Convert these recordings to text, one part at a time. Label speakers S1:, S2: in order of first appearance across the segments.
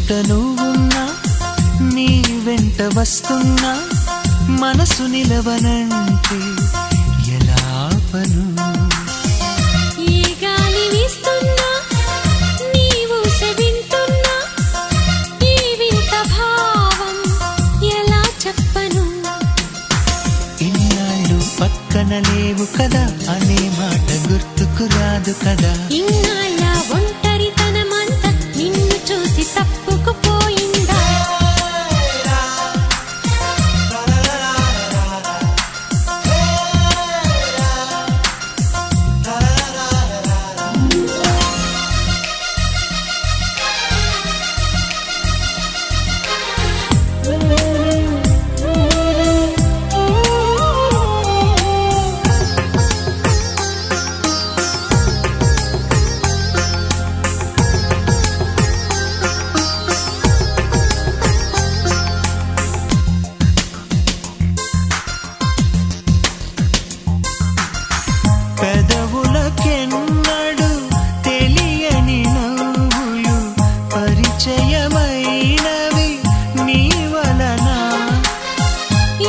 S1: చోట నువ్వున్నా నీ వెంట వస్తున్నా మనసు నిలవనంటే ఎలా ఆపను
S2: ఈ గాలి వీస్తున్నా నీవు వింటున్నా ఈ వింత భావం ఎలా చెప్పను
S1: ఇన్నాళ్ళు పక్కన లేవు కదా అనే మాట గుర్తుకు రాదు కదా
S2: ఇన్నాళ్ళ ఒంటరితనమంతా నిన్ను చూసి తప్పుకుపోయిందా
S1: పెదవులకెన్నడు తెలియని నవ్వులు పరిచయమైనవి నీ వలన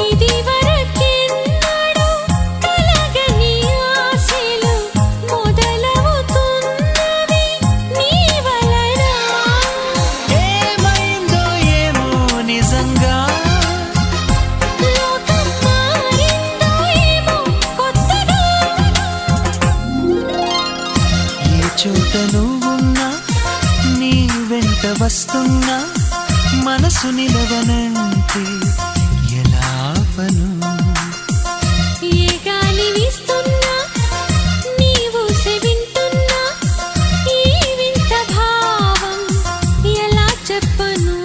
S2: ఇది వరకెన్నడూ కలగని ఆశలు మొదలవుతున్నవి నీ వలన
S1: ఏమైందో ఏమో నిజంగా
S2: లోకం మారిందో ఏమో కొత్తగా
S1: ఏ చోట నువ్వున్నా నీ వెంట వస్తున్నా మనసు నిలవనంటే ఎలా ఆపను
S2: ఏ గాలి వీస్తున్నా నీవు వింటున్నా ఈ వింత భావం ఎలా చెప్పను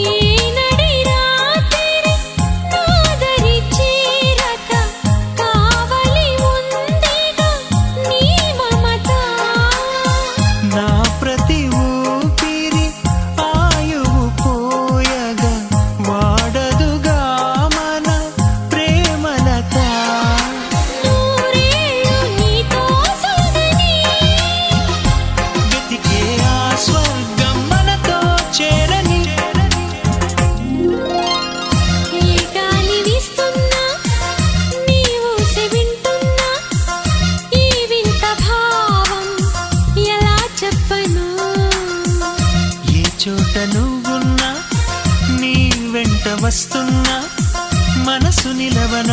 S2: ఈ నడి రాత్రి నాదరి చీరక కావలి ఉందిగా నీ మమత
S1: నా ప్రతి ఊపిరి ఆయువు పోయగా వాడదుగా మన ప్రేమలత
S2: నూరేళ్ళు నీతో సాగని
S1: వెతికే ఆ స్వర్గం మనతో చేరని
S2: ఏ గాలి వీస్తున్నా నీవు వింటున్నా ఈ వింత భావం ఎలా చెప్పను
S1: ఏ చోట నువ్వున్నా నీ వెంట వస్తున్నా మనసు నిలవన